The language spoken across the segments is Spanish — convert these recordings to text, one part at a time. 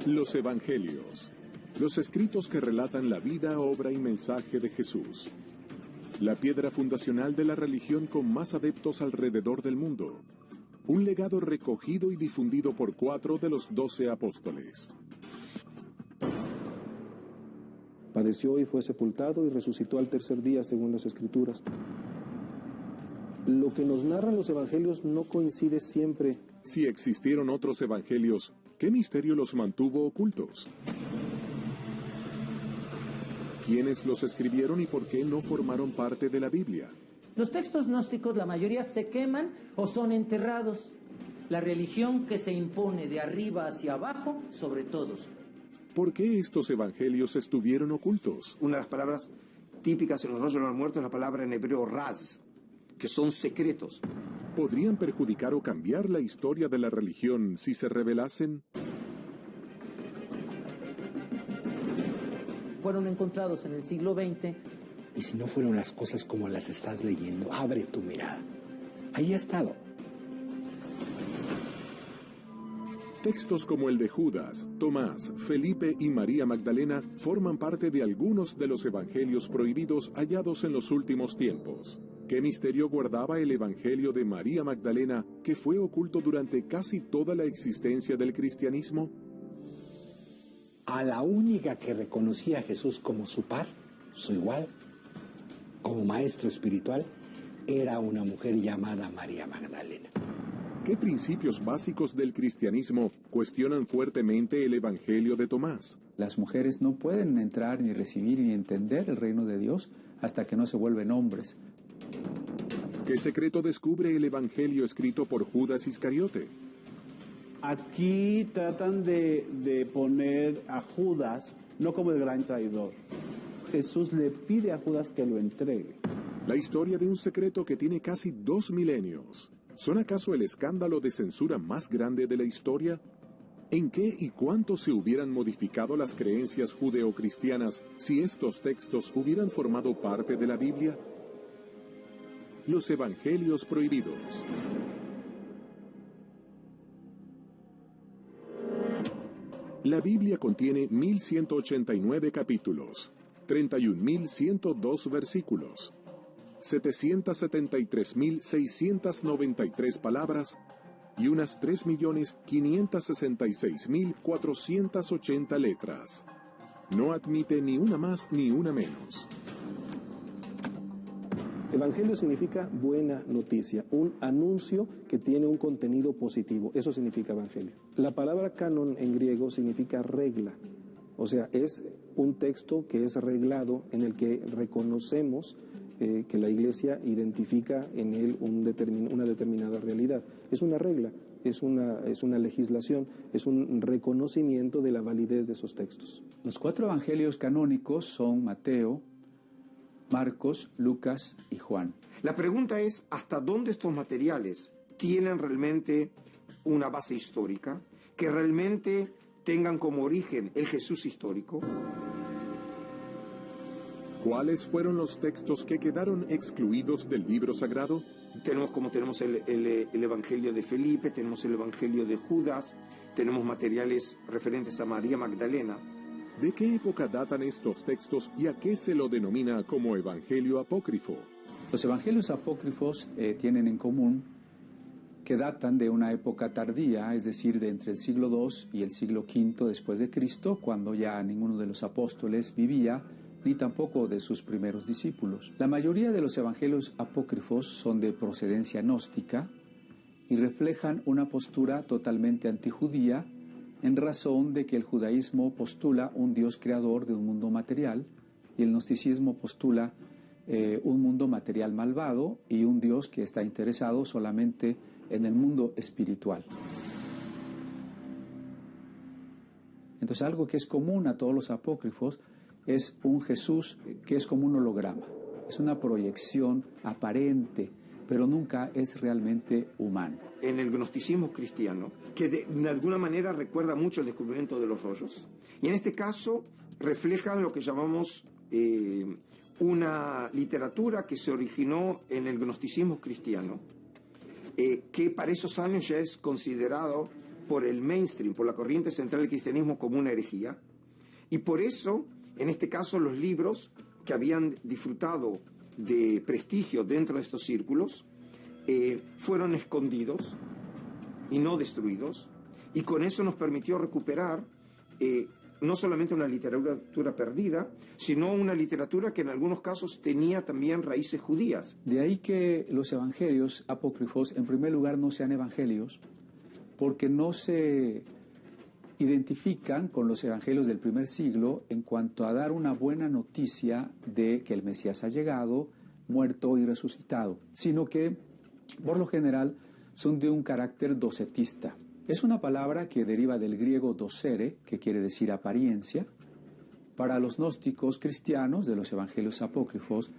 Los Evangelios, los escritos que relatan la vida, obra y mensaje de Jesús. La piedra fundacional de la religión con más adeptos alrededor del mundo. Un legado recogido y difundido por 4 de los 12 apóstoles. Padeció y fue sepultado y resucitó al tercer día según las Escrituras. Lo que nos narran los evangelios no coincide siempre. Si existieron otros evangelios, ¿qué misterio los mantuvo ocultos? ¿Quiénes los escribieron y por qué no formaron parte de la Biblia? Los textos gnósticos, la mayoría se queman o son enterrados. La religión que se impone de arriba hacia abajo sobre todos. ¿Por qué estos evangelios estuvieron ocultos? Una de las palabras típicas en los rollos de los muertos es la palabra en hebreo raz, que son secretos. ¿Podrían perjudicar o cambiar la historia de la religión si se revelasen? Fueron encontrados en el siglo XX. Y si no fueron las cosas como las estás leyendo, abre tu mirada. Ahí ha estado. Textos como el de Judas, Tomás, Felipe y María Magdalena forman parte de algunos de los evangelios prohibidos hallados en los últimos tiempos. ¿Qué misterio guardaba el evangelio de María Magdalena que fue oculto durante casi toda la existencia del cristianismo? A la única que reconocía a Jesús como su par, su igual, como maestro espiritual, era una mujer llamada María Magdalena. ¿Qué principios básicos del cristianismo cuestionan fuertemente el evangelio de Tomás? Las mujeres no pueden entrar ni recibir ni entender el reino de Dios hasta que no se vuelven hombres. ¿Qué secreto descubre el evangelio escrito por Judas Iscariote? Aquí tratan de poner a Judas no como el gran traidor. Jesús le pide a Judas que lo entregue. La historia de un secreto que tiene casi 2 milenios. ¿Son acaso el escándalo de censura más grande de la historia? ¿En qué y cuánto se hubieran modificado las creencias judeocristianas si estos textos hubieran formado parte de la Biblia? Los Evangelios prohibidos. La Biblia contiene 1189 capítulos, 31.102 versículos, 773.693 palabras y unas 3.566.480 letras. No admite ni una más ni una menos. Evangelio significa buena noticia, un anuncio que tiene un contenido positivo. Eso significa evangelio. La palabra canon en griego significa regla. O sea, es un texto que es reglado en el que reconocemos que la Iglesia identifica en él una determinada realidad. Es una regla, es una legislación, es un reconocimiento de la validez de esos textos. Los 4 evangelios canónicos son Mateo, Marcos, Lucas y Juan. La pregunta es, ¿hasta dónde estos materiales tienen realmente una base histórica? ¿Que realmente tengan como origen el Jesús histórico? ¿Cuáles fueron los textos que quedaron excluidos del libro sagrado? Tenemos el Evangelio de Felipe, tenemos el Evangelio de Judas, tenemos materiales referentes a María Magdalena. ¿De qué época datan estos textos y a qué se lo denomina como Evangelio apócrifo? Los evangelios apócrifos tienen en común que datan de una época tardía, es decir, de entre el siglo II y el siglo V después de Cristo, cuando ya ninguno de los apóstoles vivía, ni tampoco de sus primeros discípulos. La mayoría de los evangelios apócrifos son de procedencia gnóstica y reflejan una postura totalmente antijudía, en razón de que el judaísmo postula un Dios creador de un mundo material y el gnosticismo postula un mundo material malvado y un Dios que está interesado solamente en el mundo espiritual. Entonces, algo que es común a todos los apócrifos es un Jesús que es como un holograma, es una proyección aparente, pero nunca es realmente humano. En el gnosticismo cristiano, que de alguna manera recuerda mucho el descubrimiento de los rollos, y en este caso reflejan lo que llamamos una literatura que se originó en el gnosticismo cristiano, que para esos años ya es considerado por el mainstream, por la corriente central del cristianismo como una herejía. Y por eso, en este caso, los libros que habían disfrutado de prestigio dentro de estos círculos fueron escondidos y no destruidos. Y con eso nos permitió recuperar no solamente una literatura perdida, sino una literatura que en algunos casos tenía también raíces judías. De ahí que los evangelios apócrifos, en primer lugar, no sean evangelios, porque no se identifican con los evangelios del primer siglo en cuanto a dar una buena noticia de que el Mesías ha llegado, muerto y resucitado, sino que, por lo general, son de un carácter docetista. Es una palabra que deriva del griego docere, que quiere decir apariencia. Para los gnósticos cristianos de los evangelios apócrifos,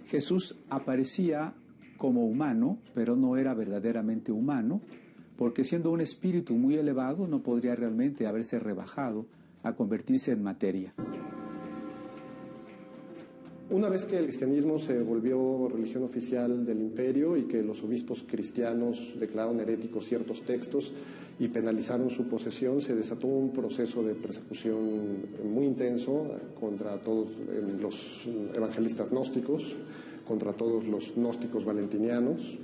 Jesús aparecía como humano, pero no era verdaderamente humano, porque siendo un espíritu muy elevado no podría realmente haberse rebajado a convertirse en materia. Una vez que el cristianismo se volvió religión oficial del imperio y que los obispos cristianos declararon heréticos ciertos textos y penalizaron su posesión, se desató un proceso de persecución muy intenso contra todos los evangelistas gnósticos, contra todos los gnósticos valentinianos,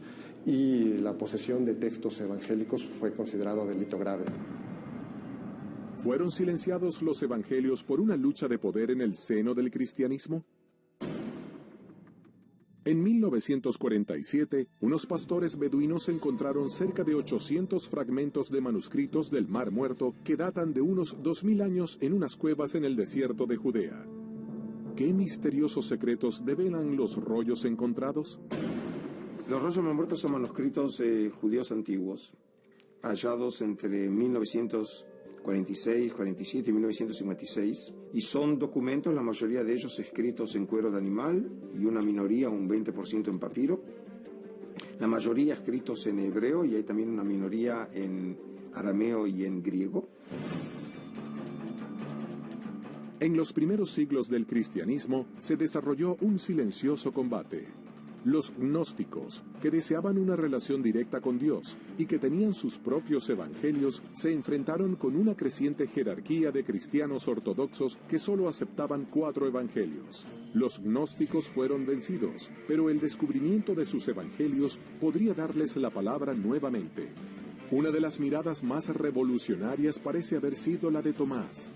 y la posesión de textos evangélicos fue considerado delito grave. ¿Fueron silenciados los evangelios por una lucha de poder en el seno del cristianismo? En 1947, unos pastores beduinos encontraron cerca de 800 fragmentos de manuscritos del Mar Muerto que datan de unos 2000 años en unas cuevas en el desierto de Judea. ¿Qué misteriosos secretos develan los rollos encontrados? Los rollos del Mar Muerto son manuscritos judíos antiguos, hallados entre 1946, 47 y 1956, y son documentos, la mayoría de ellos escritos en cuero de animal y una minoría, un 20% en papiro, la mayoría escritos en hebreo y hay también una minoría en arameo y en griego. En los primeros siglos del cristianismo se desarrolló un silencioso combate. Los gnósticos, que deseaban una relación directa con Dios y que tenían sus propios evangelios, se enfrentaron con una creciente jerarquía de cristianos ortodoxos que solo aceptaban 4 evangelios. Los gnósticos fueron vencidos, pero el descubrimiento de sus evangelios podría darles la palabra nuevamente. Una de las miradas más revolucionarias parece haber sido la de Tomás.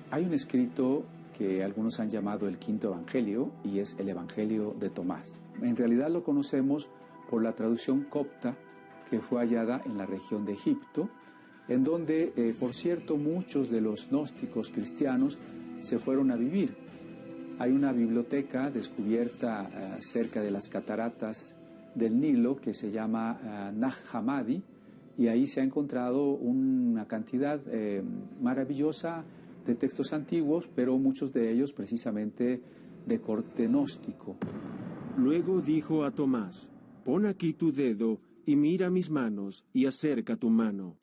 Hay un escrito que algunos han llamado el Quinto Evangelio y es el Evangelio de Tomás. En realidad lo conocemos por la traducción copta que fue hallada en la región de Egipto, en donde, por cierto, muchos de los gnósticos cristianos se fueron a vivir. Hay una biblioteca descubierta cerca de las cataratas del Nilo que se llama Nag Hammadi, y ahí se ha encontrado una cantidad maravillosa de textos antiguos, pero muchos de ellos precisamente de corte gnóstico. Luego dijo a Tomás: «Pon aquí tu dedo y mira mis manos, y acerca tu mano,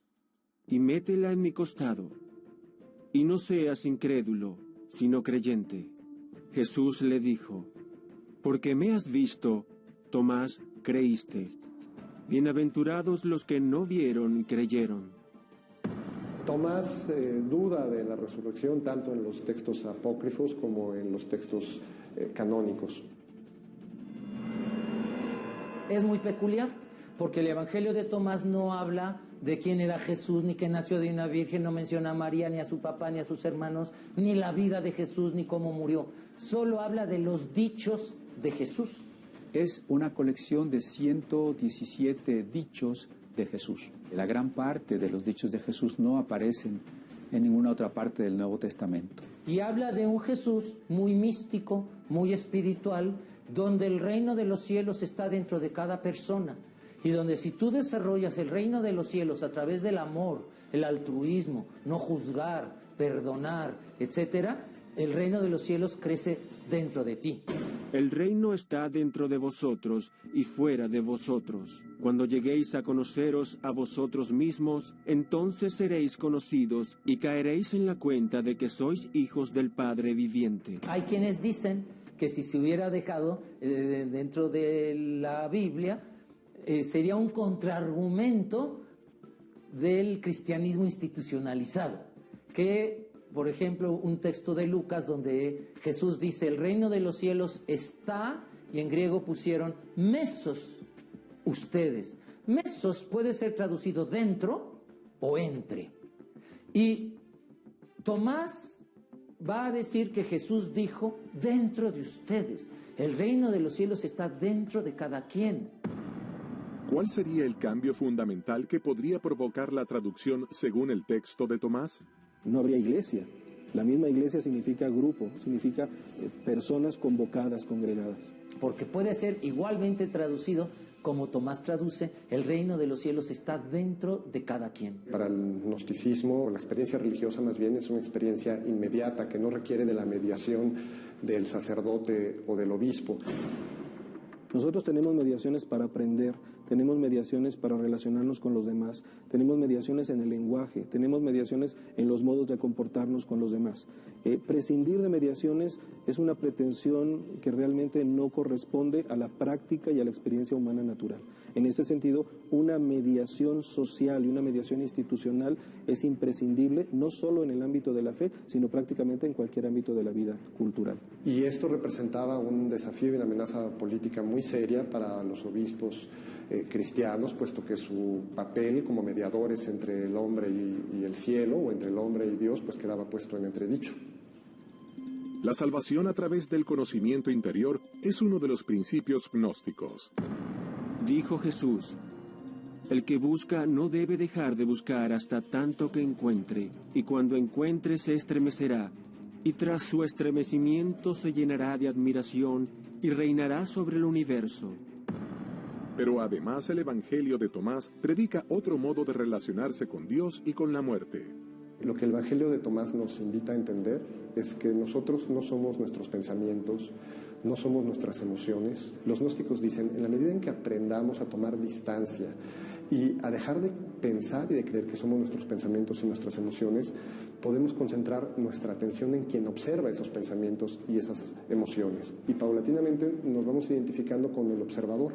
y métela en mi costado, y no seas incrédulo, sino creyente». Jesús le dijo: «Porque me has visto, Tomás, creíste. Bienaventurados los que no vieron y creyeron». Tomás duda de la resurrección tanto en los textos apócrifos como en los textos canónicos. Es muy peculiar, porque el Evangelio de Tomás no habla de quién era Jesús, ni que nació de una virgen, no menciona a María, ni a su papá, ni a sus hermanos, ni la vida de Jesús, ni cómo murió. Solo habla de los dichos de Jesús. Es una colección de 117 dichos de Jesús. La gran parte de los dichos de Jesús no aparecen en ninguna otra parte del Nuevo Testamento. Y habla de un Jesús muy místico, muy espiritual, donde el reino de los cielos está dentro de cada persona. Y donde si tú desarrollas el reino de los cielos a través del amor, el altruismo, no juzgar, perdonar, etcétera, el reino de los cielos crece dentro de ti. El reino está dentro de vosotros y fuera de vosotros. Cuando lleguéis a conoceros a vosotros mismos, entonces seréis conocidos y caeréis en la cuenta de que sois hijos del Padre viviente. Hay quienes dicen que si se hubiera dejado dentro de la Biblia, sería un contraargumento del cristianismo institucionalizado, que, por ejemplo, un texto de Lucas donde Jesús dice, el reino de los cielos está, y en griego pusieron mesos ustedes. Mesos puede ser traducido dentro o entre. Y Tomás va a decir que Jesús dijo, dentro de ustedes. El reino de los cielos está dentro de cada quien. ¿Cuál sería el cambio fundamental que podría provocar la traducción según el texto de Tomás? No habría iglesia. La misma iglesia significa grupo, significa personas convocadas, congregadas. Porque puede ser igualmente traducido como Tomás traduce, el reino de los cielos está dentro de cada quien. Para el gnosticismo, la experiencia religiosa más bien es una experiencia inmediata que no requiere de la mediación del sacerdote o del obispo. Nosotros tenemos mediaciones para aprender, tenemos mediaciones para relacionarnos con los demás, tenemos mediaciones en el lenguaje, tenemos mediaciones en los modos de comportarnos con los demás. Prescindir de mediaciones es una pretensión que realmente no corresponde a la práctica y a la experiencia humana natural. En este sentido, una mediación social y una mediación institucional es imprescindible, no solo en el ámbito de la fe, sino prácticamente en cualquier ámbito de la vida cultural. Y esto representaba un desafío y una amenaza política muy seria para los obispos cristianos, puesto que su papel como mediadores entre el hombre y el cielo, o entre el hombre y Dios, pues quedaba puesto en entredicho. La salvación a través del conocimiento interior es uno de los principios gnósticos. Dijo Jesús, el que busca no debe dejar de buscar hasta tanto que encuentre, y cuando encuentre se estremecerá, y tras su estremecimiento se llenará de admiración y reinará sobre el universo. Pero además el Evangelio de Tomás predica otro modo de relacionarse con Dios y con la muerte. Lo que el Evangelio de Tomás nos invita a entender es que nosotros no somos nuestros pensamientos, no somos nuestras emociones. Los gnósticos dicen, en la medida en que aprendamos a tomar distancia y a dejar de pensar y de creer que somos nuestros pensamientos y nuestras emociones, podemos concentrar nuestra atención en quien observa esos pensamientos y esas emociones. Y paulatinamente nos vamos identificando con el observador,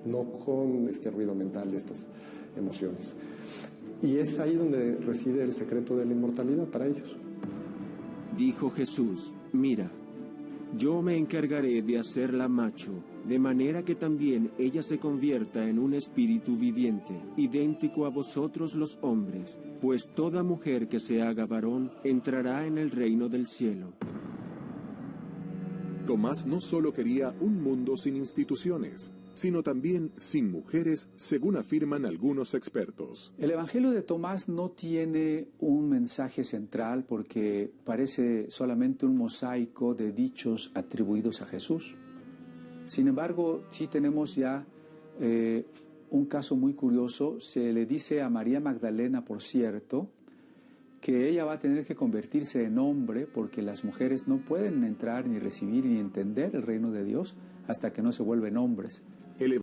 no con este ruido mental de estas emociones. Y es ahí donde reside el secreto de la inmortalidad para ellos. Dijo Jesús, mira, yo me encargaré de hacerla macho, de manera que también ella se convierta en un espíritu viviente, idéntico a vosotros los hombres, pues toda mujer que se haga varón entrará en el reino del cielo. Tomás no solo quería un mundo sin instituciones, sino también sin mujeres, según afirman algunos expertos. El Evangelio de Tomás no tiene un mensaje central porque parece solamente un mosaico de dichos atribuidos a Jesús. Sin embargo, sí tenemos ya un caso muy curioso. Se le dice a María Magdalena, por cierto, que ella va a tener que convertirse en hombre porque las mujeres no pueden entrar ni recibir ni entender el reino de Dios hasta que no se vuelven hombres.